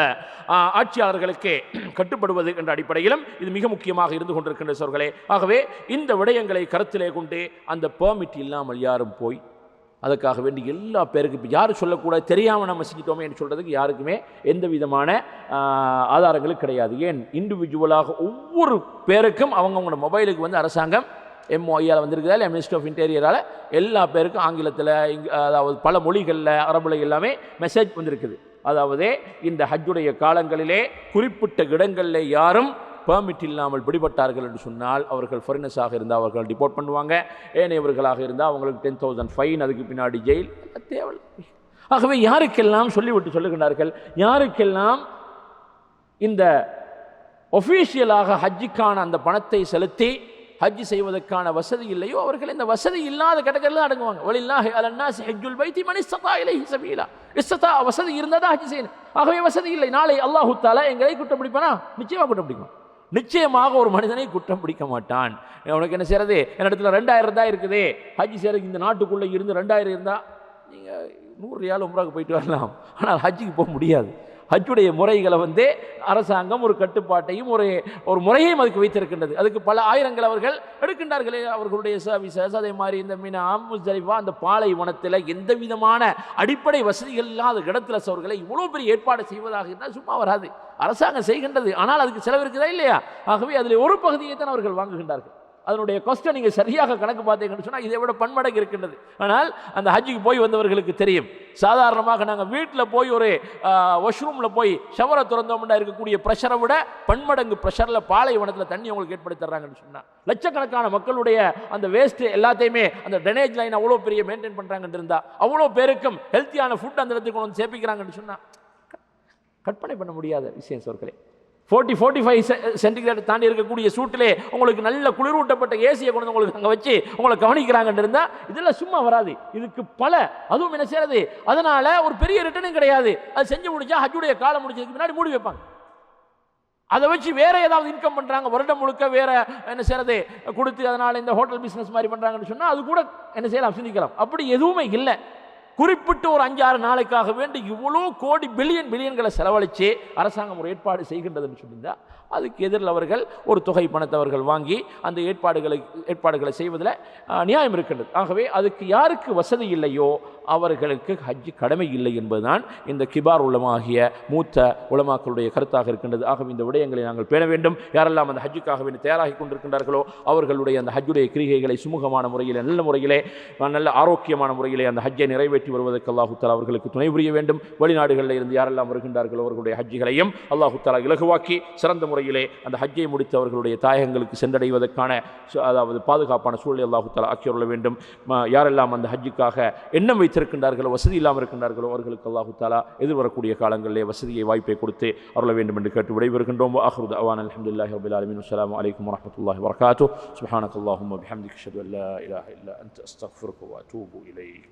ஆட்சியாளர்களுக்கு கட்டுப்படுவது என்ற அடிப்படையிலும் இது மிக முக்கியமாக இருந்து கொண்டிருக்கின்ற சோர்களே. ஆகவே இந்த விடயங்களை கருத்திலே கொண்டு அந்த பெர்மிட் இல்லாமல் யாரும் போய் அதுக்காக வேண்டி எல்லா பேருக்கு இப்போ யாரும் சொல்லக்கூடாது, தெரியாமல் நம்ம செஞ்சிட்டோமே என்று சொல்கிறதுக்கு யாருக்குமே எந்த விதமான ஆதாரங்களும் கிடையாது. ஏன் இண்டிவிஜுவலாக ஒவ்வொரு பேருக்கும் அவங்கவுங்களோட மொபைலுக்கு அரசாங்கம் MOIயால் வந்திருக்குதா இல்லை மினிஸ்ட்ரி ஆஃப் இன்டீரியரால் எல்லா பேருக்கும் ஆங்கிலத்தில், அதாவது பல மொழிகளில், அரபுல எல்லாமே மெசேஜ் வந்திருக்குது. அதாவது இந்த ஹஜ்ஜுடைய காலங்களிலே குறிப்பிட்ட இடங்களிலே யாரும் பெர்மிட் இல்லாமல் பிடிபட்டார்கள் என்று சொன்னால் அவர்கள் ஃபாரினர்ஸாக இருந்தால் அவர்கள் டிபோர்ட் பண்ணுவாங்க, ஏனையவர்களாக இருந்தால் அவங்களுக்கு 10,000 ஃபைன், அதுக்கு பின்னாடி ஜெயில் தேவை. ஆகவே யாருக்கெல்லாம் சொல்லிவிட்டு சொல்லுகின்றார்கள், யாருக்கெல்லாம் இந்த ஒஃபீஷியலாக ஹஜ்ஜுக்கான அந்த பணத்தை செலுத்தி ஹஜ் செய்வதற்கான வசதி இல்லையோ அவர்கள் இந்த வசதி இல்லாத கேட்டகரியில் அடங்குவாங்க. வலில்லாஹி அலன்னாஸி ஹஜ்ஜுல் பைத்தி மன் இஸ்ததா இலைஹி சபீலா. இஸ்ததா வசதி இருந்தால் ஹஜ் செய்யணும். ஆகவே வசதி இல்லை, நாளை அல்லாஹ் தஆலா எங்களை குற்றம் பிடிப்பானா? நிச்சயமாக குற்றம் பிடிப்பான். நிச்சயமாக ஒரு மனிதனை குற்றம் பிடிக்க மாட்டான். உனக்கு என்ன செய்யறது, என்னிடத்துல 2000 தான் இருக்குது, ஹஜ் செய்யறதுக்கு இந்த நாட்டுக்குள்ளே இருந்து 2000 இருந்தால் நீங்கள் 100 ரியால் உம்ராவுக்கு போயிட்டு வரலாம், ஆனால் ஹஜ்ஜுக்கு போக முடியாது. ஹஜ்ஜுடைய முறைகளை அரசாங்கம் ஒரு கட்டுப்பாட்டையும் ஒரு முறையையும் அதுக்கு வைத்திருக்கின்றது. அதுக்கு பல ஆயிரங்கள் அவர்கள் எடுக்கின்றார்களே, அவர்களுடைய சர்வீசஸ். அதே மாதிரி இந்த மினா, முஸ்தலிஃபா, அந்த பாலைவனத்தில் எந்த விதமான அடிப்படை வசதிகள் இல்லாத இடத்துல அவர்களை இவ்வளோ பெரிய ஏற்பாடு செய்வதாக இருந்தால் சும்மா வராது. அரசாங்கம் செய்கின்றது, ஆனால் அதுக்கு செலவு இருக்குதா இல்லையா? ஆகவே அதில் ஒரு பகுதியை தான் அவர்கள் வாங்குகின்றார்கள். அதனுடைய காஸ்ட்டை நீங்கள் சரியாக கணக்கு பார்த்தீங்கன்னு சொன்னால் இதை விட பன்மடங்கு இருக்கின்றது. ஆனால் அந்த ஹஜ்ஜுக்கு போய் வந்தவர்களுக்கு தெரியும். சாதாரணமாக நாங்கள் வீட்டில் போய் ஒரு வாஷ்ரூமில் போய் ஷவரை திறந்தோம்னா இருக்கக்கூடிய ப்ரெஷரை விட பன்மடங்கு ப்ரெஷரில் பாலைவனத்தில் தண்ணி உங்களுக்கு ஏற்படுத்தி தர்றாங்கன்னு சொன்னால் லட்சக்கணக்கான மக்களுடைய அந்த வேஸ்ட்டு எல்லாத்தையுமே அந்த ட்ரெனேஜ் லைன் அவ்வளோ பெரிய மெயின்டைன் பண்ணுறாங்கன்னு இருந்தால் அவ்வளோ பேருக்கும் ஹெல்த்தியான ஃபுட் அந்த இடத்துக்கு கொண்டு வந்து சேர்ப்பிக்கிறாங்கன்னு சொன்னால் கற்பனை பண்ண முடியாத விஷயம் சொற்களே. 40-45 சென்டிகிரேட் தாண்டி இருக்கக்கூடிய சூட்டிலே உங்களுக்கு நல்ல குளிரூட்டப்பட்ட ஏசியை கொண்டு உங்களுக்கு அங்கே வச்சு உங்களை கவனிக்கிறாங்கன்னு இருந்தால் இதெல்லாம் சும்மா வராது. இதுக்கு அதுவும் என்ன செய்யறது, அதனால ஒரு பெரிய ரிட்டர்னும் கிடையாது. அது செஞ்சு முடிச்சா ஹஜ்ஜுடைய காலம் முடிச்சதுக்கு முன்னாடி மூடி வைப்பாங்க. அதை வச்சு வேற ஏதாவது இன்கம் பண்ணுறாங்க, வருடம் முழுக்க வேற என்ன செய்யறது கொடுத்து அதனால இந்த ஹோட்டல் பிஸ்னஸ் மாதிரி பண்ணுறாங்கன்னு சொன்னால் அது கூட என்ன செய்யலாம், சிந்திக்கலாம். அப்படி எதுவுமே இல்லை. குறிப்பிட்ட ஒரு 5-6 நாளைக்காக வேண்டி இவ்வளோ கோடி பில்லியன்களை செலவழித்து அரசாங்கம் ஒரு ஏற்பாடு செய்கின்றதுன்னு சொல்லியிருந்தால் அதுக்கு எதிரில் அவர்கள் ஒரு தொகை பணத்தை அவர்கள் வாங்கி அந்த ஏற்பாடுகளை செய்வதில் நியாயம் இருக்கின்றது. ஆகவே அதுக்கு யாருக்கு வசதி இல்லையோ அவர்களுக்கு ஹஜ் கடமை இல்லை என்பதுதான் இந்த கிபார் உலமாகிய மூத்த உலமாக்களுடைய கருத்தாக இருக்கின்றது. ஆகவே இந்த விடயங்களை நாங்கள் பேண வேண்டும். யாரெல்லாம் அந்த ஹஜ்ஜுக்காக வேண்டி தயாராகி கொண்டிருக்கின்றார்களோ அவர்களுடைய அந்த ஹஜ்ஜுடைய கிரிகைகளை சுமூகமான முறையில், நல்ல முறையிலே, நல்ல ஆரோக்கியமான முறையிலே அந்த ஹஜ்ஜை நிறைவேற்றி வருவதற்கு அல்லாஹ் தஆலா அவர்களுக்கு துணை புரிய வேண்டும். வெளிநாடுகளில் இருந்து யாரெல்லாம் வருகின்றார்களோ அவர்களுடைய ஹஜ்ஜுகளையும் அல்லாஹ் தஆலா இலகுவாக்கி சிறந்த முறையிலே அந்த ஹஜ்ஜை முடித்து அவர்களுடைய தாயகங்களுக்கு சென்றடைவதற்கான அதாவது பாதுகாப்பான சூழலை அல்லாஹ் தஆலா ஆக்கியருள வேண்டும். யாரெல்லாம் அந்த ஹஜ்ஜுக்காக எண்ணம் வைத்திருக்கின்றார்களோ, வசதி இல்லாமல் இருக்கின்றார்களோ அவர்களுக்கு அல்லாஹ் தஆலா எதிர்வரக்கூடிய காலங்களிலே வசதியை, வாய்ப்பை கொடுத்து அருள வேண்டும் என்று கேட்டு விடைபெறுகின்றோம். ஆகிரு தஅவானா அல்ஹம்துலில்லாஹி ரப்பில் ஆலமீன். அஸ்ஸலாமு அலைக்கும் வரஹ்மத்துல்லாஹி வபரகாத்துஹு. சுப்ஹானக்கல்லாஹும்ம பிஹம்திக அஷ்ஹது அன் லா இலாஹா இல்லா அன்த அஸ்தக்ஃபிருக வ அத்தூபு இலைக்.